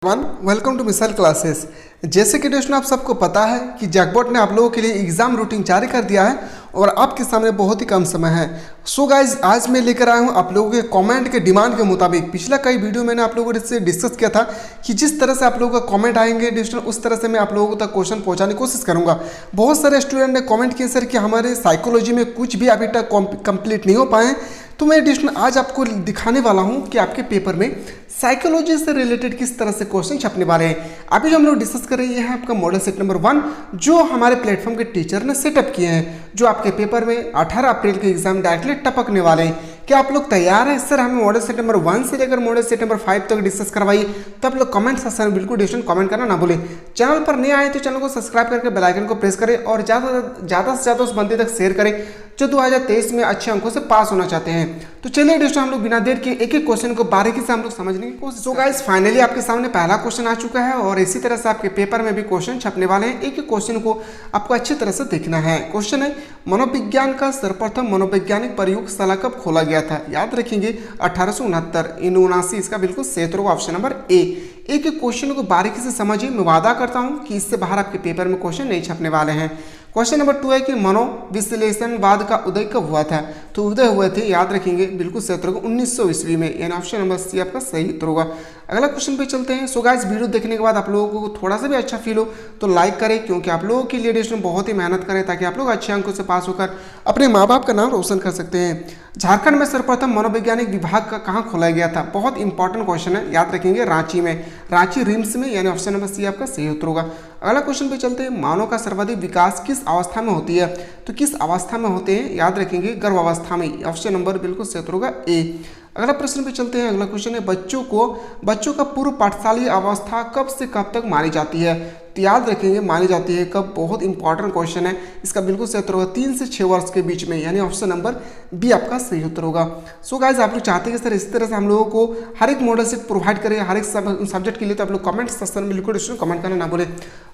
One welcome to missile classes. जैसे कि दोस्तों आप सबको पता है कि जैकबॉट ने आप लोगों के लिए एग्जाम रूटीन जारी कर दिया है और आपके सामने बहुत ही कम समय है। सो गाइज आज मैं लेकर आया हूँ आप लोगों के कमेंट के डिमांड के मुताबिक। पिछला कई वीडियो मैंने आप लोगों से डिस्कस किया था कि जिस तरह से आप लोगों का कमेंट आएंगे दोस्तों उस तरह से मैं आप लोगों तक क्वेश्चन पहुंचाने की कोशिश करूंगा। बहुत सारे स्टूडेंट ने कमेंट किए सर कि हमारे साइकोलॉजी में कुछ भी अभी तक कंप्लीट नहीं हो पाए, तो मैं दोस्तों आज आपको दिखाने वाला हूं कि आपके पेपर में साइकोलॉजी से रिलेटेड किस तरह से क्वेश्चन छपने वाले हैं। अभी जो हम लोग डिस्कस कर रहे हैं यह है आपका मॉडल सेट नंबर 1 जो हमारे प्लेटफॉर्म के टीचर ने सेटअप किए हैं, जो आपके पेपर में 18 अप्रैल के एग्जाम डायरेक्टली टपकने वाले हैं। क्या आप लोग तैयार हैं? सर हमें मॉडल सेट नंबर 1 से लेकर मॉडल सेट नंबर 5 तक डिस्कस करवाइए। तो आप लोग कमेंट सेक्शन में बिल्कुल डिस्कशन कमेंट करना ना भूलें। चैनल पर नए आए तो चैनल को सब्सक्राइब करके बेल आइकन को प्रेस करें और ज़्यादा से ज़्यादा उस बंदे तक शेयर करें जो 2023 में अच्छे अंकों से पास होना चाहते हैं। तो चलिए दोस्तों हम लोग बिना देर के एक एक क्वेश्चन को बारीकी से हम लोग समझने की कोशिश। सो गाइस फाइनली आपके सामने पहला क्वेश्चन आ चुका है और इसी तरह से आपके पेपर में भी क्वेश्चन छपने वाले हैं। एक एक क्वेश्चन को आपको अच्छी तरह से देखना है। क्वेश्चन है मनोविज्ञान का सर्वप्रथम मनोवैज्ञानिक प्रयोगशाला कब खोला गया था? याद रखेंगे 1869 इसका बिल्कुल सही उत्तर होगा ऑप्शन नंबर ए। एक एक क्वेश्चन को बारीकी से समझिए। मैं वादा करता हूं कि इससे बाहर आपके पेपर में क्वेश्चन नहीं छपने वाले हैं। क्वेश्चन नंबर 2 है कि मनोविश्लेषणवाद का उदय कब हुआ था? तो उदय हुए थे याद रखेंगे बिल्कुल सही उत्तर होगा 1900 ईस्वी में, यानी ऑप्शन नंबर सी आपका सही उत्तर होगा। अगला क्वेश्चन पे चलते हैं। सो गाइस वीडियो देखने के बाद आप लोगों को थोड़ा सा भी अच्छा फील हो तो लाइक करें, क्योंकि आप लोगों के लिए दोस्तों बहुत ही मेहनत करें ताकि आप लोग अच्छे अंकों से पास होकर अपने माँ बाप का नाम रोशन कर सकते हैं। झारखंड में सर्वप्रथम मनोवैज्ञानिक विभाग का कहाँ खोला गया था? बहुत इंपॉर्टेंट क्वेश्चन है, याद रखेंगे रांची में, रांची रिम्स में, यानी ऑप्शन नंबर सी आपका सही उत्तर होगा। अगला क्वेश्चन पे चलते हैं। मानव का सर्वाधिक विकास किस अवस्था में होती है? तो किस अवस्था में होते हैं? याद रखेंगे गर्भावस्था में, ऑप्शन नंबर बिल्कुल सही उत्तर होगा ए। अगला प्रश्न पे चलते हैं। अगला क्वेश्चन है बच्चों का पूर्व पाठशाली अवस्था कब से कब तक मानी जाती है? तो याद रखेंगे मानी जाती है कब? बहुत इंपॉर्टेंट क्वेश्चन है, इसका बिल्कुल सही उत्तर होगा 3 से 6 वर्ष के बीच में, यानी ऑप्शन नंबर बी आपका सही उत्तर होगा। सो गाइस आप लोग चाहते हैं कि सर इस तरह से हम लोगों को हर एक मॉडल सेट प्रोवाइड करें हर एक सब्जेक्ट के लिए, तो आप लोग कमेंट सेक्शन में बिल्कुल कमेंट करना ना बोले।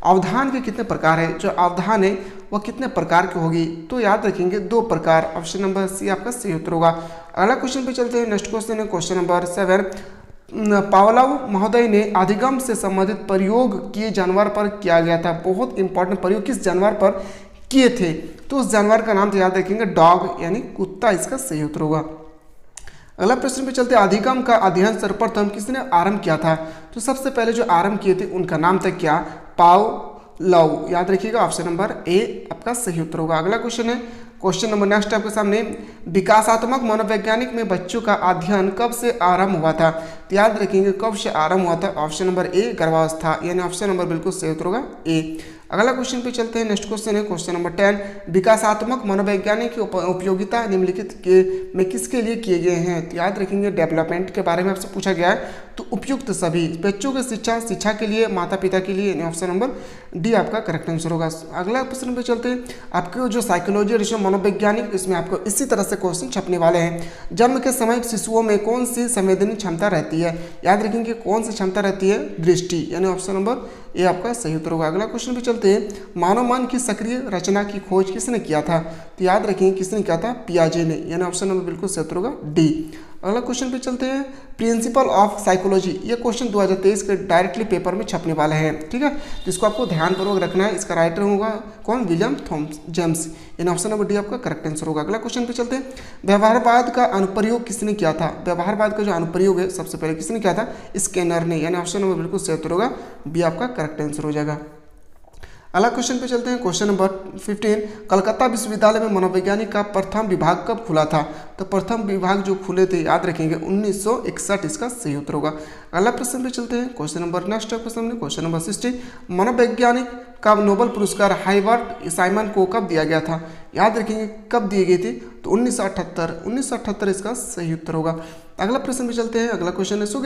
अवधान के कितने प्रकार है? जो अवधान है वह कितने प्रकार की होगी? तो याद रखेंगे 2 प्रकार, ऑप्शन नंबर सी आपका सही उत्तर होगा। अगला क्वेश्चन पे चलते हैं। नेक्स्ट क्वेश्चन है क्वेश्चन नंबर 7। पावलोव महोदय ने अधिगम से संबंधित प्रयोग किए जानवर पर किया गया था। बहुत इंपॉर्टेंट प्रयोग किस जानवर पर किए थे? तो उस जानवर का नाम तो याद रखेंगे डॉग, यानी कुत्ता इसका सही उत्तर होगा। अगला प्रश्न पे चलते हैं। अधिगम का अध्ययन सर्वप्रथम किसने आरंभ किया था? तो सबसे पहले जो आरंभ किए थे उनका नाम था क्या? पावलोव, याद रखिएगा ऑप्शन नंबर ए आपका सही उत्तर होगा। अगला क्वेश्चन है क्वेश्चन नंबर नेक्स्ट आपके सामने। विकासात्मक मनोवैज्ञानिक में बच्चों का अध्ययन कब से आरंभ हुआ था? तो याद रखेंगे कब से आरंभ हुआ था, ऑप्शन नंबर ए गर्भावस्था, यानी ऑप्शन नंबर बिल्कुल सही उत्तर होगा ए। अगला क्वेश्चन पे चलते हैं। नेक्स्ट क्वेश्चन है क्वेश्चन नंबर 10। विकासात्मक मनोवैज्ञानिक की उपयोगिता निम्नलिखित में किसके लिए किए गए हैं? तो याद रखेंगे डेवलपमेंट के बारे में आपसे पूछा गया है, तो उपयुक्त सभी बच्चों की शिक्षा के लिए, माता पिता के लिए, ऑप्शन नंबर डी आपका करेक्ट आंसर होगा। अगला प्रश्न पे चलते हैं। आपके जो साइकोलॉजी और मनोवैज्ञानिक, इसमें आपको इसी तरह से क्वेश्चन छपने वाले हैं। जन्म के समय शिशुओं में कौन सी संवेदनीय क्षमता रहती है? याद रखेंगे कौन सी क्षमता रहती है? दृष्टि, यानी ऑप्शन नंबर ये आपका सही उत्तर होगा। अगला क्वेश्चन पे चलते हैं। मानव मन की सक्रिय रचना की खोज किसने किया था? तो याद रखेंगे किसने किया था? पियाजे ने, यानी ऑप्शन नंबर बिल्कुल सही उत्तर होगा डी। अगला क्वेश्चन पे चलते हैं। प्रिंसिपल ऑफ साइकोलॉजी, ये क्वेश्चन 2023 के डायरेक्टली पेपर में छपने वाले हैं, ठीक है, तो इसको आपको ध्यानपूर्वक रखना है। इसका राइटर होगा कौन? विलियम थॉमस जेम्स, यानी ऑप्शन नंबर डी आपका करेक्ट आंसर होगा। अगला क्वेश्चन पे चलते हैं। व्यवहारवाद का अनुप्रयोग किसने किया था? व्यवहारवाद का जो अनुप्रयोग है सबसे पहले किसने किया था? स्कैनर ने, यानी ऑप्शन नंबर बिल्कुल सही उत्तर होगा बी आपका करेक्ट आंसर हो जाएगा। अगला क्वेश्चन पे चलते हैं। Question number 15। कलकत्ता विश्वविद्यालय में मनोवैज्ञानिक का प्रथम विभाग कब खुला था? तो प्रथम विभाग जो खुले थे याद रखेंगे 1961, इसका सही उत्तर होगा। अगला प्रश्न पे चलते हैं। क्वेश्चन नंबर नेक्स्ट आपके सामने क्वेश्चन नंबर 60। मनोवैज्ञानिक का नोबेल पुरस्कार हाइवर्ट साइमन को कब दिया गया था? याद रखेंगे कब दिए गए थे? तो 1978 इसका सही उत्तर होगा। अगला प्रश्न पे चलते हैं। अगला क्वेश्चन है। सो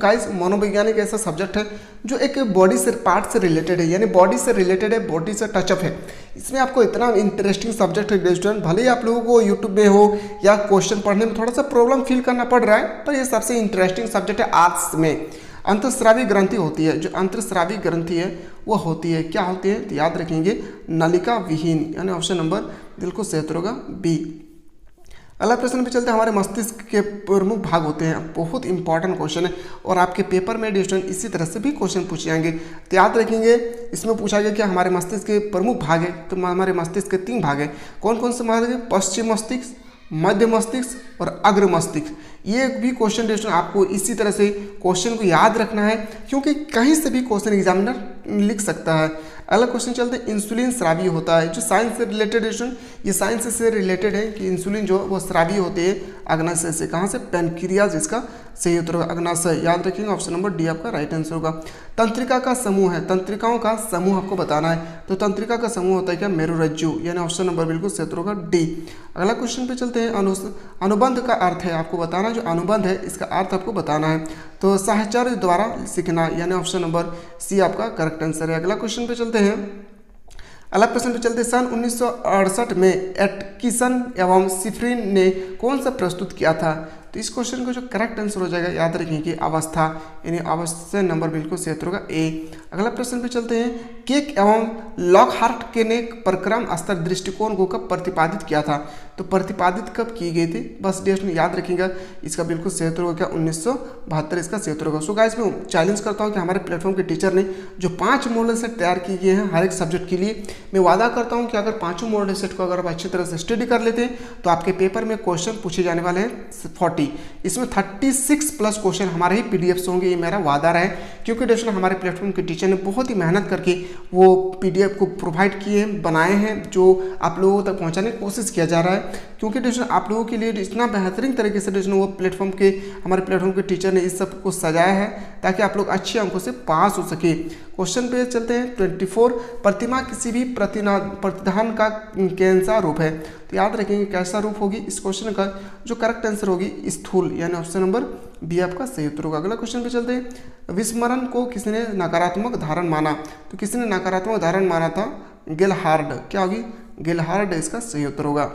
गाइस मनोवैज्ञानिक ऐसा सब्जेक्ट है जो एक बॉडी से पार्ट से रिलेटेड है, यानी बॉडी से रिलेटेड है, बॉडी से टचअप है। इसमें आपको इतना इंटरेस्टिंग सब्जेक्ट है स्टूडेंट, भले ही आप लोगों को यूट्यूब में हो या क्वेश्चन पढ़ने में थोड़ा सा प्रॉब्लम फील करना पड़ रहा है, पर ये सबसे इंटरेस्टिंग सब्जेक्ट है आर्ट्स में। अंतःस्रावी ग्रंथि होती है, जो अंतःस्रावी ग्रंथि है वो होती है, क्या होती है? तो याद रखेंगे नलिका विहीन, यानी ऑप्शन नंबर बिल्कुल सही उत्तर होगा बी। अगला प्रश्न पे चलते हैं। हमारे मस्तिष्क के प्रमुख भाग होते हैं, बहुत इंपॉर्टेंट क्वेश्चन है और आपके पेपर में डिस्टन इसी तरह से भी क्वेश्चन पूछे जाएंगे, तो याद रखेंगे। इसमें पूछा गया कि हमारे मस्तिष्क के प्रमुख भाग है, तो हमारे मस्तिष्क के 3 भाग है। कौन कौन से भाग है? पश्चिम मस्तिष्क, मध्य मस्तिष्क और अग्र मस्तिष्क। ये भी क्वेश्चन डिस्टन आपको इसी तरह से क्वेश्चन को याद रखना है, क्योंकि कहीं से भी क्वेश्चन एग्जामिनर लिख सकता है। अगला क्वेश्चन चलते हैं। इंसुलिन स्रावी होता है, जो साइंस से रिलेटेड है, ये साइंस से रिलेटेड है कि इंसुलिन जो वो स्रावी होते हैं अग्नाशय से। कहाँ से? पैनक्रियाज इसका सही उत्तर होगा, अग्नाशय। याद रखिएगा, ऑप्शन नंबर डी आपका राइट आंसर होगा। तंत्रिका का समूह है, तंत्रिकाओं का समूह आपको बताना है, तो तंत्रिका का समूह होता है क्या? मेरुरज्जु, यानी ऑप्शन नंबर बिल्कुल सही उत्तर होगा डी। अगला क्वेश्चन पे चलते हैं। अनुबंध का अर्थ है आपको बताना, जो अनुबंध है इसका अर्थ आपको बताना है, तो साहचर्य द्वारा सीखना, यानी ऑप्शन नंबर सी आपका करेक्ट आंसर है। अगला क्वेश्चन पे चलते हैं। अगला प्रश्न पे चलते हैं। सन 1968 में एटकिसन एवं सिफ्रिन ने कौन सा प्रस्तुत किया था? तो इस क्वेश्चन का जो करेक्ट आंसर हो जाएगा, याद रखें कि अवस्था, यानी अवस्था नंबर बिल्कुल सही होगा ए। अगला प्रश्न पे चलते हैं। केक एवं लॉकहार्ट के ने परक्रम स्तर दृष्टिकोण को कब प्रतिपादित किया था? तो प्रतिपादित कब की गई थी? बस डेट में याद रखिएगा, इसका बिल्कुल सही उत्तर होगा क्या? 1972 इसका सही उत्तर होगा। सो गाइस, मैं चैलेंज करता हूं कि हमारे प्लेटफॉर्म के टीचर ने जो 5 मॉडल सेट तैयार किए गए हैं हर एक सब्जेक्ट के लिए, मैं वादा करता हूं कि अगर 5 मॉडल सेट को अगर आप अच्छी तरह से स्टडी कर लेते हैं तो आपके पेपर में क्वेश्चन पूछे जाने वाले हैं 40, इसमें 36 प्लस क्वेश्चन हमारे ही पीडीएफ से होंगे, ये मेरा वादा रहा है। क्योंकि दोस्तों हमारे प्लेटफॉर्म के टीचर ने बहुत ही मेहनत करके वो पीडीएफ को प्रोवाइड किए हैं, बनाए हैं, जो आप लोगों तक पहुंचाने की कोशिश किया जा रहा है। क्योंकि दोस्तों आप लोगों के लिए इतना बेहतरीन तरीके से दोस्तों वो प्लेटफॉर्म के हमारे प्लेटफॉर्म के टीचर ने इस सब को सजाया है ताकि आप लोग अच्छे अंकों से पास हो सके। क्वेश्चन पे चलते हैं। 24 प्रतिमा किसी भी प्रतिधान का कैसा रूप है? तो याद रखेंगे कैसा रूप होगी इस क्वेश्चन का जो करेक्ट आंसर होगी स्थूल, यानी ऑप्शन नंबर बी आपका सही उत्तर होगा। अगला क्वेश्चन पे चलते हैं। विस्मरण को किसने नकारात्मक धारण माना? तो किसने नकारात्मक धारण माना था? गेलहार्ड। क्या होगी? गेलहार्ड इसका सही उत्तर होगा।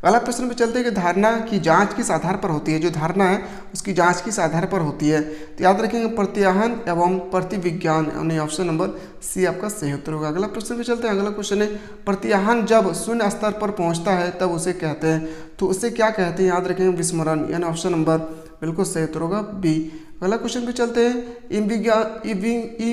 अगला प्रश्न पे चलते हैं कि धारणा की जांच किस आधार पर होती है? जो धारणा है उसकी जांच किस आधार पर होती है? तो याद रखेंगे प्रत्याहन एवं प्रतिविज्ञान, यानी ऑप्शन नंबर सी आपका सही उत्तर होगा। अगला प्रश्न पे चलते हैं। अगला क्वेश्चन है। प्रत्याहन जब शून्य स्तर पर पहुंचता है तब उसे कहते हैं, तो उसे क्या कहते हैं? याद रखेंगे विस्मरण, यानी ऑप्शन नंबर बिल्कुल सही उत्तर होगा बी। अगला क्वेश्चन पे चलते हैं।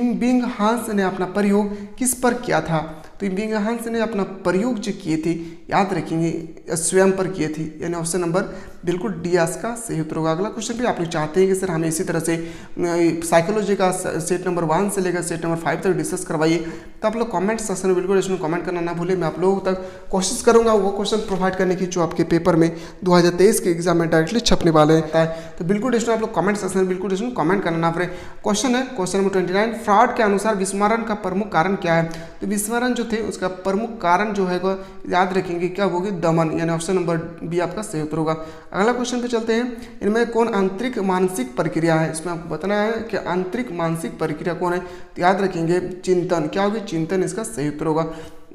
इबिंगहास ने अपना प्रयोग किस पर किया था? तो इबिंगहास ने अपना प्रयोग जो किए थे याद रखेंगे स्वयं पर किए थे, यानी ऑप्शन नंबर बिल्कुल डी का सही उत्तर होगा। अगला क्वेश्चन भी आप लोग चाहते हैं कि सर हमें इसी तरह से साइकोलॉजी का सेट नंबर 1 से लेकर सेट नंबर 5 तक डिस्कस करवाइए, तो आप लोग कमेंट सेक्शन में बिल्कुल इसमें कमेंट करना ना भूलें। मैं आप लोगों तक कोशिश करूंगा वो क्वेश्चन प्रोवाइड करने की जो आपके पेपर में 2023 के एग्जाम में डायरेक्टली छपने वाले हैं। तो बिल्कुल इसमें आप लोग कमेंट सेक्शन में बिल्कुल इसमें कमेंट करना ना पड़े। क्वेश्चन है क्वेश्चन नंबर 29। फ्रॉड के अनुसार विस्मरण का प्रमुख कारण क्या है? तो विस्मरण जो थे उसका प्रमुख कारण जो है याद रखेंगे क्या होगी? दमन, यानी ऑप्शन नंबर बी आपका सही उत्तर होगा। अगला क्वेश्चन पे चलते हैं। इनमें कौन आंतरिक मानसिक प्रक्रिया है? इसमें आपको बताना है कि आंतरिक मानसिक प्रक्रिया कौन है, तो याद रखेंगे चिंतन। क्या होगी? चिंतन इसका सही उत्तर होगा।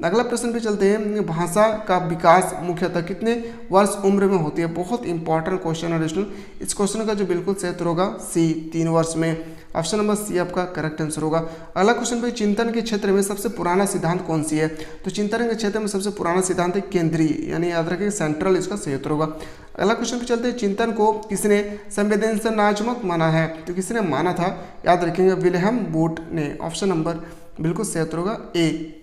अगला प्रश्न पे चलते हैं। भाषा का विकास मुख्यतः कितने वर्ष उम्र में होती है? बहुत इंपॉर्टेंट क्वेश्चन है दोस्तों। इस क्वेश्चन का जो बिल्कुल सही उत्तर होगा सी, 3 वर्ष में, ऑप्शन नंबर सी आपका करेक्ट आंसर होगा। अगला क्वेश्चन पे चिंतन के क्षेत्र में सबसे पुराना सिद्धांत कौन सी है? तो चिंतन के क्षेत्र में सबसे पुराना सिद्धांत है केंद्रीय, यानी याद रखें सेंट्रल इसका सही उत्तर होगा। अगला क्वेश्चन पे चलते हैं। चिंतन को किसने संवेदनशीलनात्मक माना है? तो किसने माना था? याद रखेंगे विल्हेम बूट ने, ऑप्शन नंबर बिल्कुल सही उत्तर होगा ए।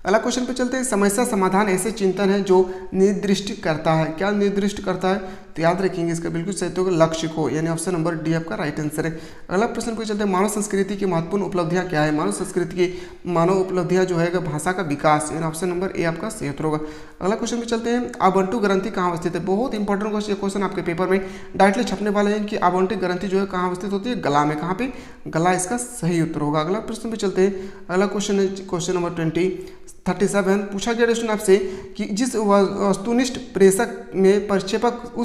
अगला क्वेश्चन पे चलते हैं। समस्या समाधान ऐसे चिंतन है जो निर्दिष्ट करता है। क्या निर्दिष्ट करता है? तो याद रखेंगे इसका बिल्कुल सही होगा लक्ष्य को, यानी ऑप्शन नंबर डी आपका राइट आंसर है। अगला प्रश्न पे चलते हैं। मानव संस्कृति की महत्वपूर्ण उपलब्धियां क्या है? मानव संस्कृति की मानव उपलब्धियां जो है भाषा का विकास, यानी ऑप्शन नंबर ए आपका सही उत्तर होगा। अगला क्वेश्चन पे चलते हैं। आवंटू ग्रंथि कहाँ अवस्थित है? बहुत इंपॉर्टेंट क्वेश्चन आपके पेपर में डायरेक्टली छपने वाले हैं कि आवंटू ग्रंथि जो है कहाँ अवस्थित होती है? गला में। कहाँ पे? गला इसका सही उत्तर होगा। अगला प्रश्न पे चलते हैं। अगला क्वेश्चन है क्वेश्चन नंबर 37। पूछा गया क्वेश्चन आपसे कि जिस वस्तुनिष्ठ प्रेषक में प्रक्षेपक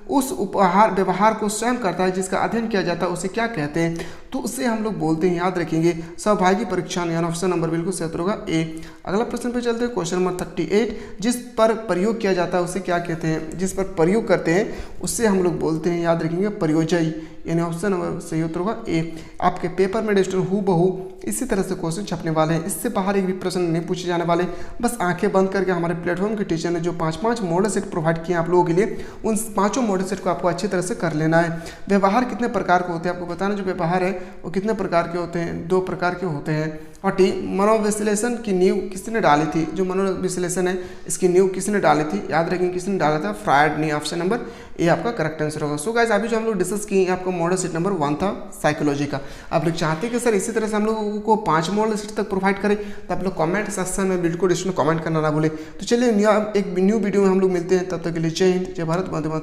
उस उपहार व्यवहार को स्वयं करता है जिसका अध्ययन किया जाता है उसे क्या कहते हैं? तो उसे हम लोग बोलते हैं, याद रखेंगे सहभागी परीक्षण, यानी ऑप्शन नंबर बिल्कुल सही उत्तर होगा ए। अगला प्रश्न पे चलते हैं। Question number 38। जिस पर प्रयोग किया जाता है उसे क्या कहते हैं? जिस पर प्रयोग करते हैं उससे हम लोग बोलते हैं, याद रखेंगे प्रयोजयी, यानी ऑप्शन नंबर सही उत्तर होगा ए। आपके पेपर में हूबहू इसी तरह से क्वेश्चन छपने वाले हैं, इससे बाहर एक भी प्रश्न नहीं पूछे जाने आने वाले। बस आंखें बंद करके हमारे प्लेटफॉर्म के टीचर ने जो 5 मॉडल सेट प्रोवाइड किए आप लोगों के लिए, उन 5 मॉडल सेट को आपको अच्छी तरह से कर लेना है। व्यवहार कितने प्रकार के होते हैं आपको बताना, जो व्यवहार है वो कितने प्रकार के होते हैं, 2 प्रकार के होते हैं। और मनोविश्लेषण की नींव किसने डाली थी, जो मनोविश्लेषण है इसकी नींव किसने डाली थी, याद रखेंगे किसने डाला था, फ्रायड ने। ऑप्शन नंबर ए आपका करेक्ट आंसर होगा। सो गाइस अभी जो हम लोग डिस्कस किए आपका मॉडल सेट नंबर 1 था साइकोलॉजी का। आप लोग चाहते हैं कि सर इसी तरह से हम लोगों को 5 मॉडल सेट तक प्रोवाइड करें, तो आप लोग कमेंट सेक्शन में वीडियो को डिस्क्रिप्शन में कमेंट करना ना भूले। तो चलिए एक न्यू वीडियो में हम लोग मिलते हैं, तब तक के लिए जय हिंद, जय भारत, वंदे मातरम।